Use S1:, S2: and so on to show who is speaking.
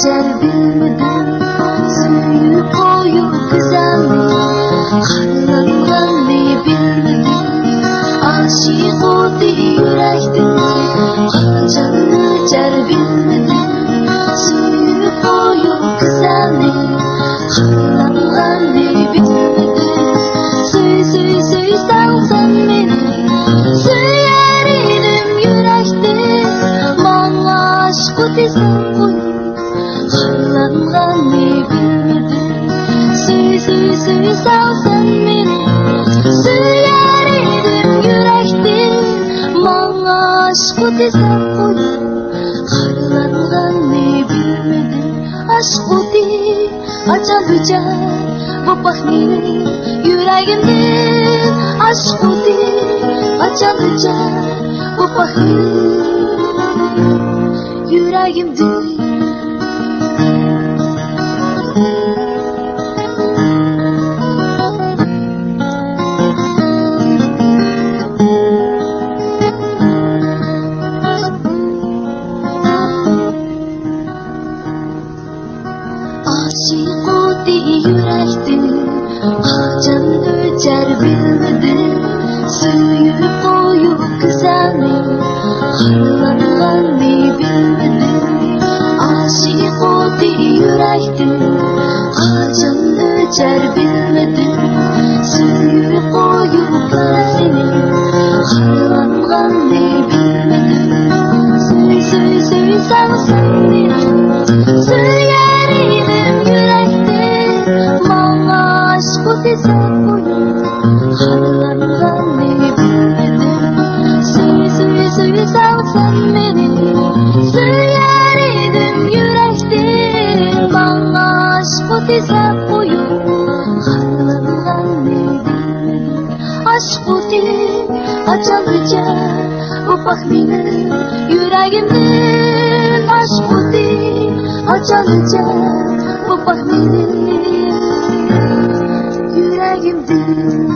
S1: öcer bilmedim. Suyup koyup güzellik harlangan ne bilmedim. Aşık oldu yürektim, kaçan öcer bilmedim. Suyup koyup güzellik harlangan ne bilmedim. Suy salsan beni, söyler idim yürektim. Bana aşkı desem koyup harlangan ne bilmedim. Suy salsan beni, söyler idim yürektim. Bana aşkı desem koyup harlangan ne bilmedim. Aşk oldu açan öcer bu bakmini yüreğimde. Aşk oldu açan öcer bu bakmini yüreğimde. Aşık oldu yürektim, kaçan öcer bilmedim. Suyup koyup güzellik harlangan ne bilmedim. Aşık oldu yürektim, kaçan öcer bilmedim. Suyup koyup güzellik harlangan ne bilmedim. Suy salsan beni, söyler idim yürektim. Bana aşkı desem koyup harlangan ne bilmedim. Suy salsan beni, söyler idim yürektim. Bana aşkı desem koyup harlangan ne bilmedim. Aşk oldu açan öcer bu bakmini yüreğimden. Aşk oldu açan öcer bu bakmini yüreğimden.